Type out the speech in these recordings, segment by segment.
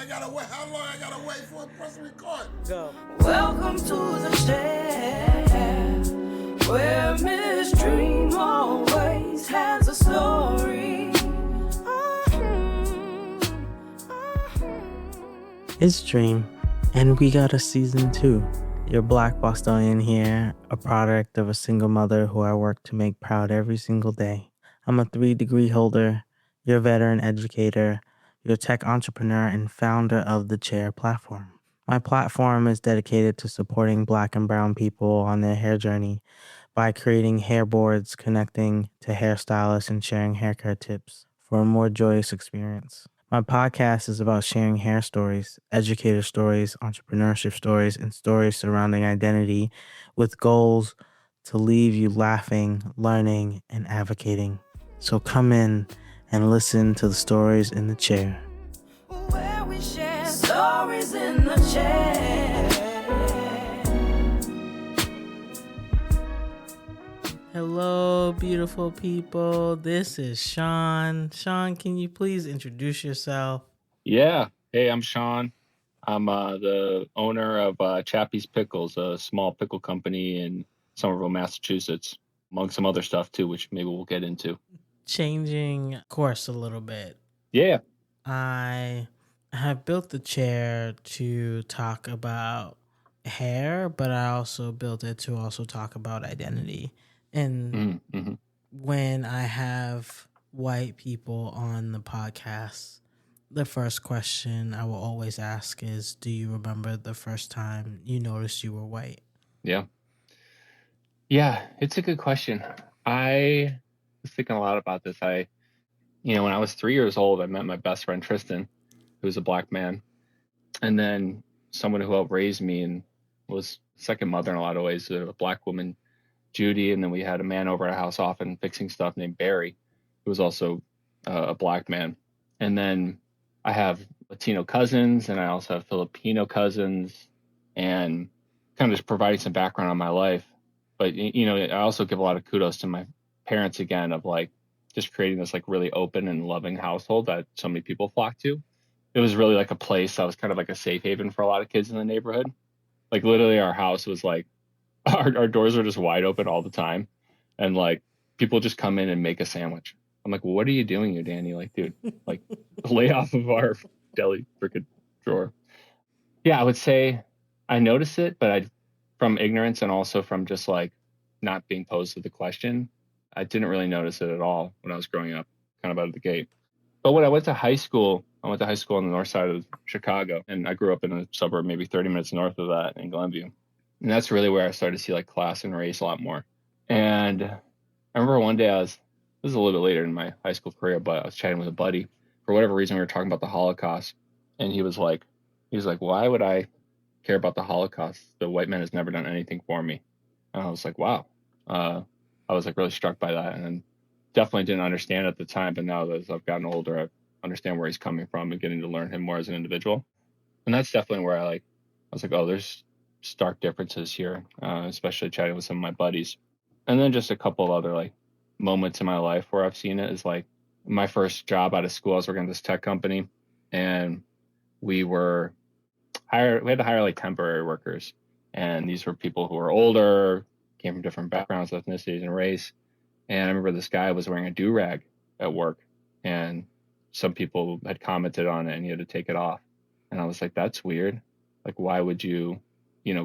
I gotta wait? How long I gotta wait for a press record? Go. Welcome to the shed, where Miss Dreme always has a story. It's Dreme, and we got a season 2. Your Black Bostonian here, a product of a single mother who I work to make proud every single day. I'm a 3-degree holder, your veteran educator, your tech entrepreneur, and founder of the Chair platform. My platform is dedicated to supporting Black and brown people on their hair journey by creating hairboards, connecting to hairstylists, and sharing haircare tips for a more joyous experience. My podcast is about sharing hair stories, educator stories, entrepreneurship stories, and stories surrounding identity with goals to leave you laughing, learning, and advocating. So come in and listen to the stories in the chair. Where we share stories in the chair. Hello, beautiful people. This is Sean. Sean, can you please introduce yourself? Yeah. Hey, I'm Sean. I'm the owner of Chappy's Pickles, a small pickle company in Somerville, Massachusetts, among some other stuff too, which maybe we'll get into. Changing course a little bit. Yeah. I have built the chair to talk about hair, but I also built it to also talk about identity. And when I have white people on the podcast, the first question I will always ask is, do you remember the first time you noticed you were white? Yeah. Yeah, it's a good question. I was thinking a lot about this. When I was 3 years old, I met my best friend Tristan, who was a Black man, and then someone who helped raise me and was second mother in a lot of ways, a Black woman, Judy, and then we had a man over at our house often fixing stuff named Barry, who was also a Black man. And then I have Latino cousins, and I also have Filipino cousins, and kind of just providing some background on my life. But, I also give a lot of kudos to my parents again of like just creating this like really open and loving household that so many people flock to. It was really like a place that was kind of like a safe haven for a lot of kids in the neighborhood. Like literally our house was like, our doors are just wide open all the time. And like people just come in and make a sandwich. I'm like, well, what are you doing here, Danny? Like, dude, like lay off of our deli freaking drawer. Yeah, I would say I noticed it, but from ignorance and also from just like not being posed to the question, I didn't really notice it at all when I was growing up, kind of out of the gate. But when I went to high school on the north side of Chicago, and I grew up in a suburb maybe 30 minutes north of that in Glenview. And that's really where I started to see like class and race a lot more. And I remember one day this was a little bit later in my high school career, but I was chatting with a buddy. For whatever reason, we were talking about the Holocaust. And he was like, why would I care about the Holocaust? The white man has never done anything for me. And I was like, wow. I was like really struck by that. And definitely didn't understand at the time. But now as I've gotten older, I understand where he's coming from and getting to learn him more as an individual. And that's definitely where I was like, oh, there's stark differences here, especially chatting with some of my buddies. And then just a couple of other like moments in my life where I've seen it is like my first job out of school. I was working at this tech company, and we had to hire like temporary workers. And these were people who were older, came from different backgrounds, ethnicities, and race. And I remember this guy was wearing a do-rag at work, and some people had commented on it and he had to take it off. And I was like, that's weird. Like, why would you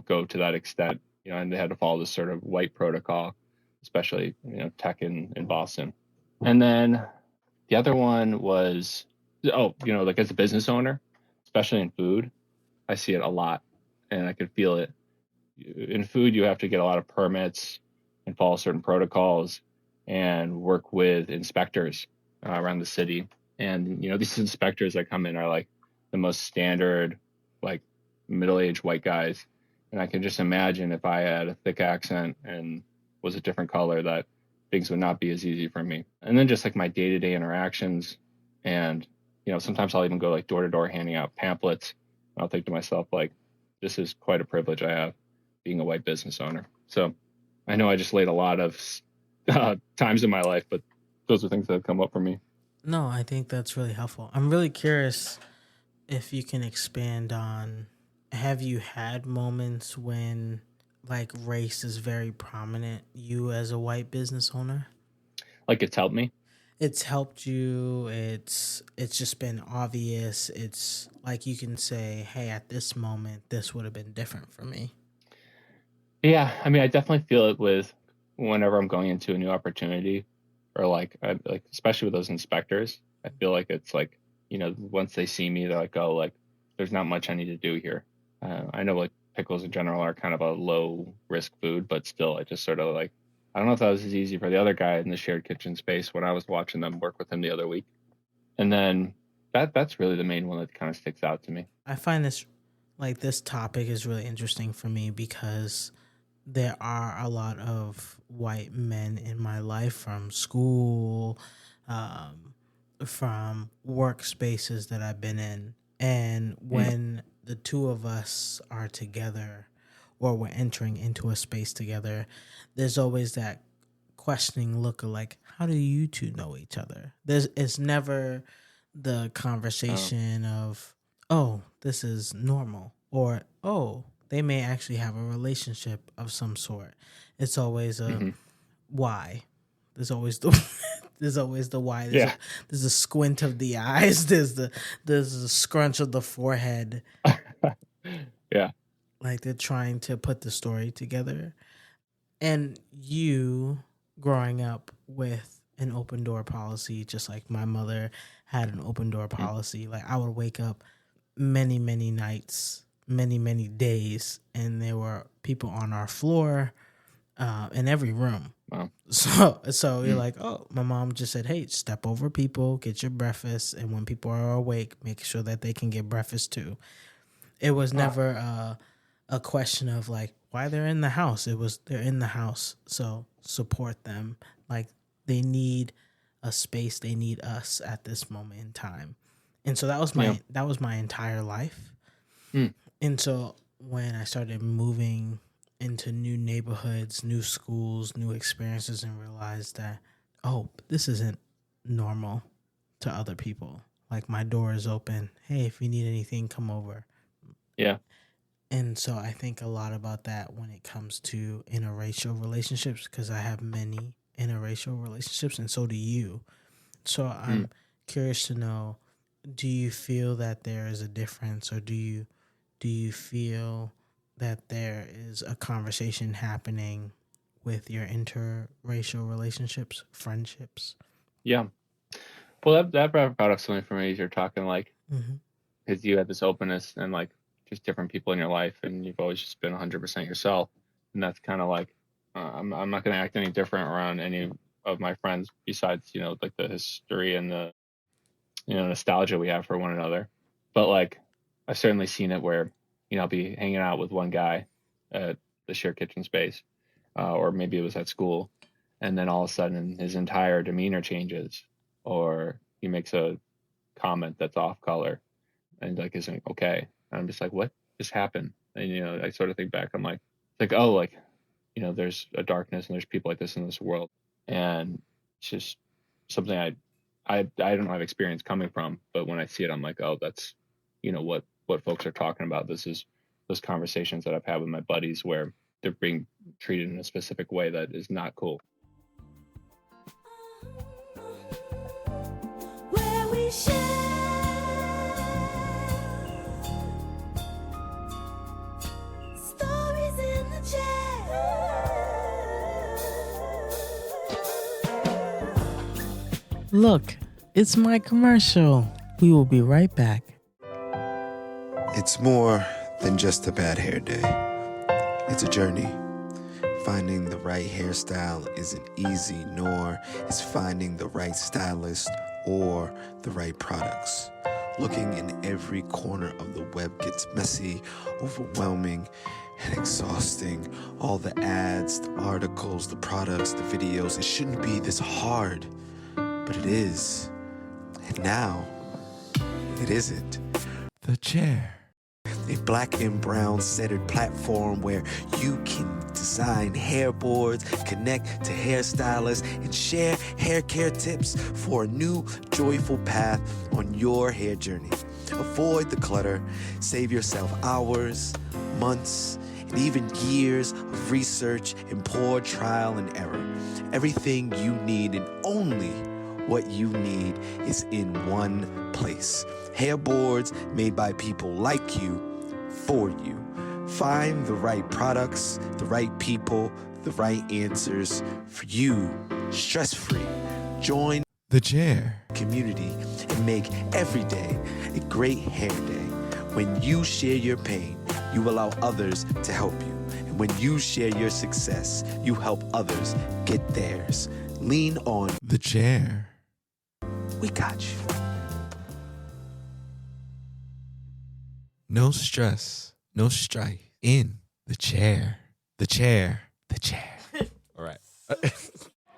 go to that extent, and they had to follow this sort of white protocol, especially, tech in Boston. And then the other one was, like as a business owner, especially in food, I see it a lot and I could feel it. In food, you have to get a lot of permits and follow certain protocols and work with inspectors around the city. And, these inspectors that come in are like the most standard, like middle-aged white guys. And I can just imagine if I had a thick accent and was a different color, that things would not be as easy for me. And then just like my day-to-day interactions, and sometimes I'll even go like door to door handing out pamphlets. And I'll think to myself, like, this is quite a privilege I have being a white business owner. So I know I just laid a lot of times in my life, but those are things that have come up for me. No, I think that's really helpful. I'm really curious if you can expand on, have you had moments when like race is very prominent, you as a white business owner? Like it's helped me. It's helped you, it's just been obvious. It's like you can say, hey, at this moment this would have been different for me. Yeah, I mean, I definitely feel it with whenever I'm going into a new opportunity, or like especially with those inspectors. I feel like it's like, once they see me, they're like, oh, like there's not much I need to do here. I know like pickles in general are kind of a low risk food, but still, I just sort of like, I don't know if that was as easy for the other guy in the shared kitchen space when I was watching them work with him the other week. And then that's really the main one that kind of sticks out to me. I find this topic is really interesting for me because there are a lot of white men in my life from school, from workspaces that I've been in. And when the two of us are together or we're entering into a space together, there's always that questioning look of like, how do you two know each other? It's never the conversation of, oh, this is normal, or oh, they may actually have a relationship of some sort. It's always a why. There's always the why. There's a squint of the eyes. There's a scrunch of the forehead. Yeah. Like they're trying to put the story together. And you growing up with an open door policy, just like my mother had an open door policy. Like I would wake up many, many nights, many, many days, and there were people on our floor in every room. Wow. So you're like, oh, my mom just said, hey, step over people, get your breakfast, and when people are awake, make sure that they can get breakfast too. It was never a question of like why they're in the house. It was they're in the house, so support them. Like they need a space, they need us at this moment in time. And so that was my entire life. And so when I started moving into new neighborhoods, new schools, new experiences, and realized that, oh, this isn't normal to other people. Like my door is open. Hey, if you need anything, come over. Yeah. And so I think a lot about that when it comes to interracial relationships, because I have many interracial relationships, and so do you. So I'm curious to know, do you feel that there is a difference, or do you feel that there is a conversation happening with your interracial relationships, friendships? Yeah. Well, that brought up something for me as you're talking, like, because you had this openness and like just different people in your life, and you've always just been 100% yourself. And that's kind of like, I'm not going to act any different around any of my friends besides, like the history and the, nostalgia we have for one another. But like, I've certainly seen it where, I'll be hanging out with one guy at the shared kitchen space, or maybe it was at school, and then all of a sudden his entire demeanor changes, or he makes a comment that's off color and like isn't okay. And I'm just like, what just happened? And I sort of think back, I'm like, oh, like, there's a darkness and there's people like this in this world, and it's just something I don't have experience coming from, but when I see it, I'm like, oh, that's what folks are talking about. This is those conversations that I've had with my buddies where they're being treated in a specific way that is not cool. Where we share stories in the chair. Look, it's my commercial. We will be right back. It's more than just a bad hair day. It's a journey. Finding the right hairstyle isn't easy, nor is finding the right stylist or the right products. Looking in every corner of the web gets messy, overwhelming, and exhausting. All the ads, the articles, the products, the videos, it shouldn't be this hard, but it is. And now, it isn't. The Chair. A black and brown centered platform where you can design hairboards, connect to hairstylists, and share hair care tips for a new, joyful path on your hair journey. Avoid the clutter, save yourself hours, months, and even years of research and poor trial and error. Everything you need and only what you need is in one place. Hairboards made by people like you, for you. Find the right products, the right people, the right answers for you, stress-free. Join the chair community and make every day a great hair day. When you share your pain, you allow others to help you. And when you share your success, you help others get theirs. Lean on the chair. We got you. No stress, no strife. In the chair. The chair. The chair. All right.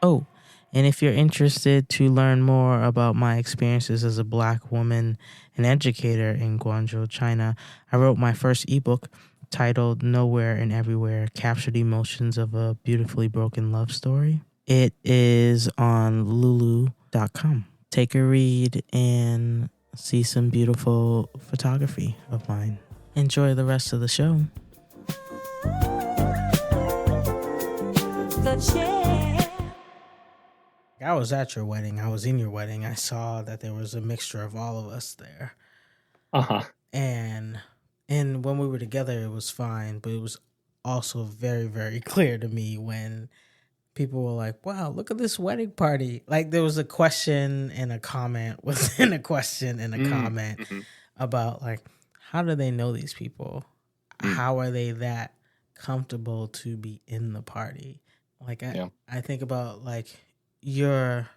Oh, and if you're interested to learn more about my experiences as a Black woman and educator in Guangzhou, China, I wrote my first ebook titled Nowhere and Everywhere, Captured Emotions of a Beautifully Broken Love Story. It is on lulu.com. Take a read and see some beautiful photography of mine. Enjoy the rest of the show. I was at your wedding. I was in your wedding. I saw that there was a mixture of all of us there. Uh-huh. And when we were together, it was fine. But it was also very, very clear to me when people were like, wow, look at this wedding party. Like there was a question and a comment within a question and a comment about like, how do they know these people? How are they that comfortable to be in the party? Like I think about like your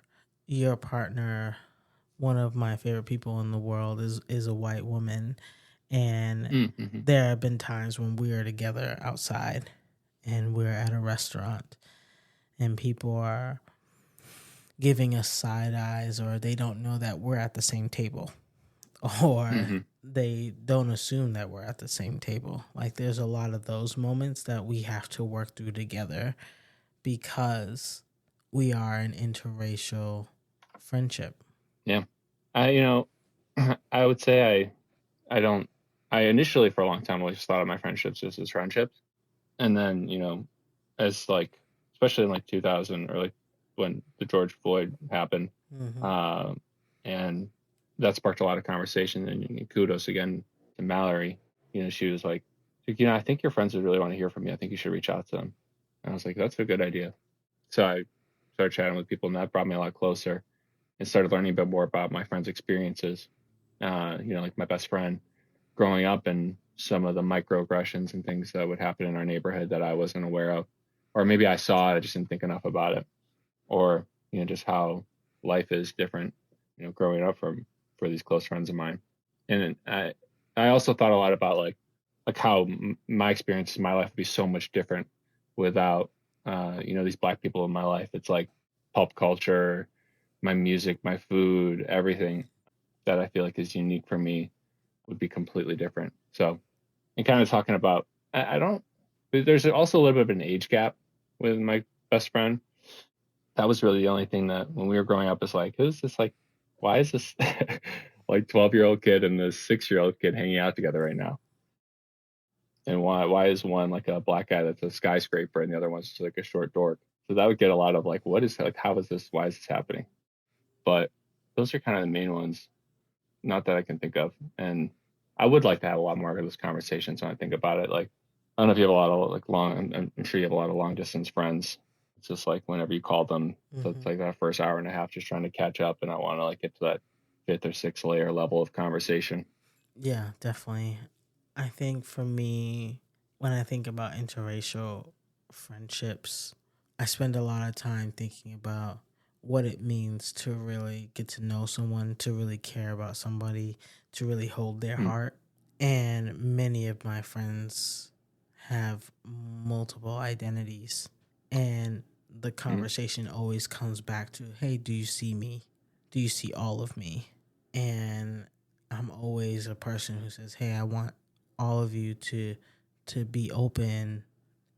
partner. One of my favorite people in the world is a white woman, and there have been times when we are together outside and we're at a restaurant and people are giving us side eyes, or they don't know that we're at the same table, or they don't assume that we're at the same table. Like there's a lot of those moments that we have to work through together because we are an interracial friendship. Yeah. I would say I initially for a long time always thought of my friendships just as friendships. And then, as like, especially in like 2000 or like when the George Floyd happened, and that sparked a lot of conversation, and kudos again to Mallory. She was like, I think your friends would really want to hear from you. I think you should reach out to them. And I was like, that's a good idea. So I started chatting with people, and that brought me a lot closer and started learning a bit more about my friends' experiences. Like my best friend growing up and some of the microaggressions and things that would happen in our neighborhood that I wasn't aware of, or maybe I saw it, I just didn't think enough about it, or, just how life is different, growing up for these close friends of mine. And I also thought a lot about like how my experiences, my life would be so much different without, these Black people in my life. It's like pop culture, my music, my food, everything that I feel like is unique for me would be completely different. So, and kind of talking about, there's also a little bit of an age gap with my best friend. That was really the only thing that when we were growing up is like, who's this like, why is this like 12-year-old kid and this 6-year-old kid hanging out together right now? And why is one like a Black guy that's a skyscraper and the other one's just like a short dork? So that would get a lot of like, what is like, how is this, why is this happening? But those are kind of the main ones, not that I can think of. And I would like to have a lot more of those conversations when I think about it. Like, I don't know if you have a lot of like I'm sure you have a lot of long distance friends. It's just like whenever you call them, so it's like that first hour and a half just trying to catch up, and I want to like get to that 5th or 6th layer level of conversation. Yeah, definitely. I think for me, when I think about interracial friendships, I spend a lot of time thinking about what it means to really get to know someone, to really care about somebody, to really hold their heart. And many of my friends have multiple identities. And the conversation always comes back to, hey, do you see me? Do you see all of me? And I'm always a person who says, hey, I want all of you to be open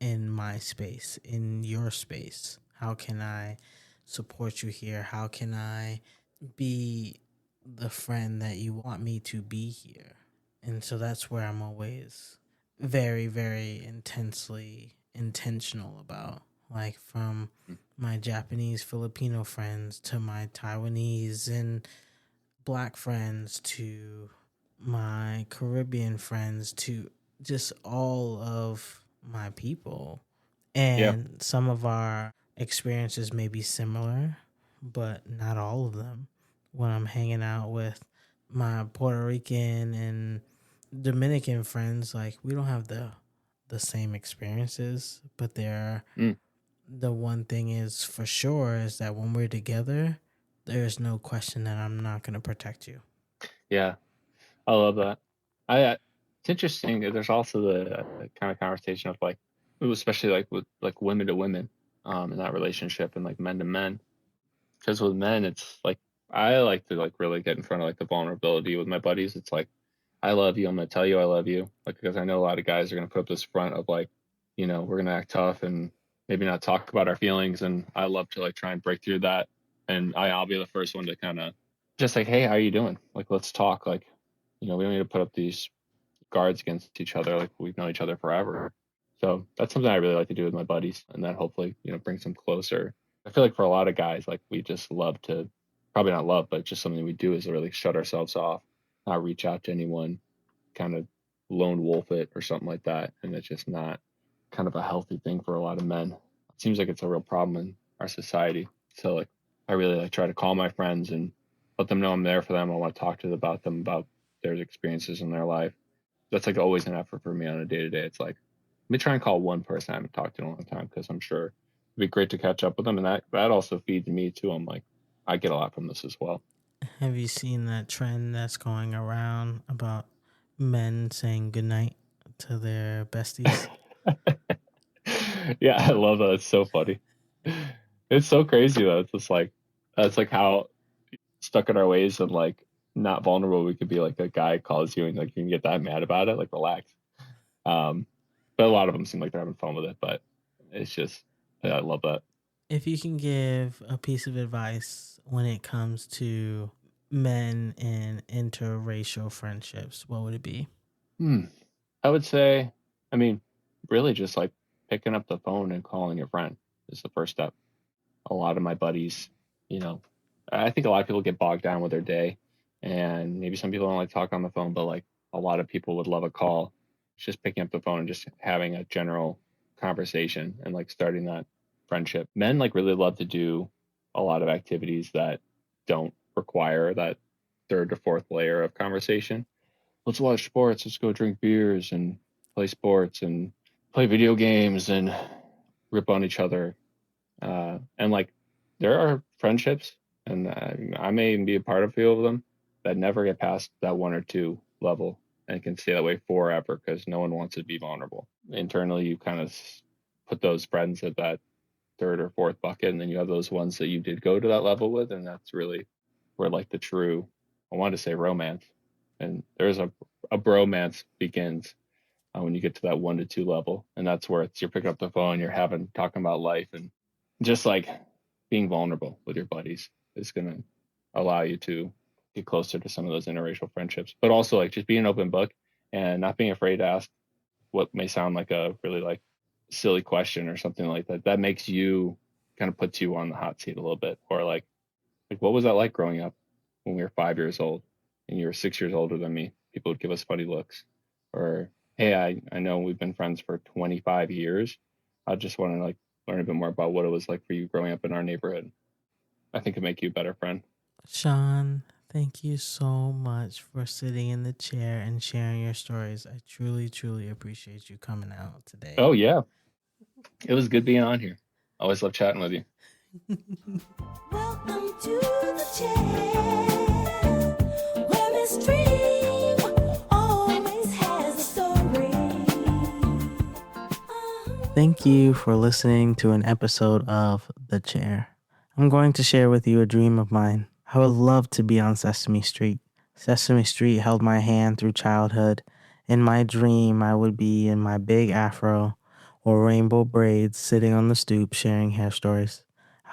in my space, in your space? How can I support you here? How can I be the friend that you want me to be here? And so that's where I'm always very, very intensely intentional about. Like from my Japanese Filipino friends to my Taiwanese and Black friends to my Caribbean friends to just all of my people. And some of our experiences may be similar, but not all of them. When I'm hanging out with my Puerto Rican and Dominican friends, like we don't have the same experiences, but the one thing is for sure is that when we're together, there's no question that I'm not going to protect you. Yeah, I love that. It's interesting that there's also the kind of conversation of like, especially like with like women to women, in that relationship and like men to men. Because with men, it's like I like to like really get in front of like the vulnerability with my buddies. It's like, I love you. I'm gonna tell you I love you. Like because I know a lot of guys are gonna put up this front of like, we're gonna act tough and maybe not talk about our feelings. And I love to like try and break through that. And I'll be the first one to kind of just like, hey, how are you doing? Like let's talk. Like, we don't need to put up these guards against each other. Like we've known each other forever. So that's something I really like to do with my buddies, and that hopefully brings them closer. I feel like for a lot of guys, like we just love to, probably not love, but just something we do is to really shut ourselves off, not reach out to anyone, kind of lone wolf it or something like that. And it's just not kind of a healthy thing for a lot of men. It seems like it's a real problem in our society. So like I really like try to call my friends and let them know I'm there for them. I want to talk to them about their experiences in their life. That's like always an effort for me on a day to day. It's like, let me try and call one person I haven't talked to in a long time, because I'm sure it'd be great to catch up with them. And that also feeds me too. I'm like, I get a lot from this as well. Have you seen that trend that's going around about men saying goodnight to their besties? Yeah, I love that. It's so funny. It's so crazy though. It's just like, that's like how stuck in our ways and like not vulnerable we could be. Like a guy calls you and like you can get that mad about it. Like relax. But a lot of them seem like they're having fun with it. But it's just, yeah, I love that. If you can give a piece of advice when it comes to men and interracial friendships, what would it be? I would say, I mean, really just like picking up the phone and calling your friend is the first step. A lot of my buddies, you know, I think a lot of people get bogged down with their day, and maybe some people don't like to talk on the phone, but like a lot of people would love a call. It's just picking up the phone and just having a general conversation and like starting that friendship. Men like really love to do a lot of activities that don't require that third or fourth layer of conversation. Let's watch sports, let's go drink beers and play sports and play video games and rip on each other. And like there are friendships, and I may even be a part of a few of them, that never get past that one or two level and can stay that way forever because no one wants to be vulnerable. Internally, you kind of put those friends at that third or fourth bucket, and then you have those ones that you did go to that level with, and that's really where like the true, I wanted to say romance, and there's a bromance begins when you get to that 1 to 2 level, and that's where you're picking up the phone, you're talking about life, and just like being vulnerable with your buddies is going to allow you to get closer to some of those interracial friendships, but also like just being an open book and not being afraid to ask what may sound like a really like silly question or something like that. That makes you, kind of puts you on the hot seat a little bit, or like what was that like growing up when we were 5 years old and you were 6 years older than me? People would give us funny looks, or hey, I know we've been friends for 25 years. I just want to like learn a bit more about what it was like for you growing up in our neighborhood. I think it'd make you a better friend. Sean, thank you so much for sitting in the chair and sharing your stories. I truly, truly appreciate you coming out today. Oh yeah, it was good being on here. Always love chatting with you. Welcome to the chair, where Miss Dreme always has a story. Thank you for listening to an episode of The Chair. I'm going to share with you a dream of mine. I would love to be on Sesame Street. Sesame Street held my hand through childhood. In my dream, I would be in my big afro, or rainbow braids sitting on the stoop sharing hair stories.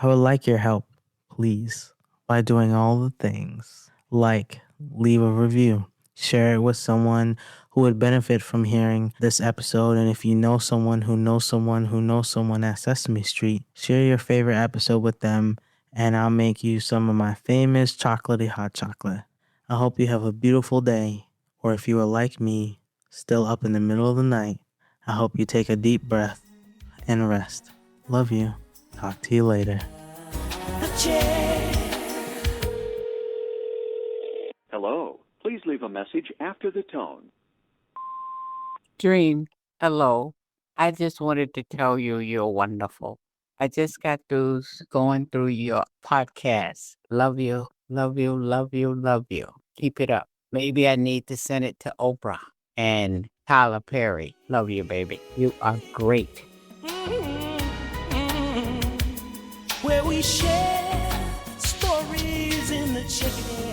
I would like your help, please, by doing all the things like leave a review, share it with someone who would benefit from hearing this episode. And if you know someone who knows someone who knows someone at Sesame Street, share your favorite episode with them, and I'll make you some of my famous chocolatey hot chocolate. I hope you have a beautiful day, or if you are like me, still up in the middle of the night, I hope you take a deep breath and rest. Love you. Talk to you later. The chair. Hello. Please leave a message after the tone. Dreme, hello. I just wanted to tell you you're wonderful. I just got through going through your podcast. Love you, love you, love you, love you. Keep it up. Maybe I need to send it to Oprah and Tyler Perry. Love you, baby. You are great. Where we share stories in the chicken.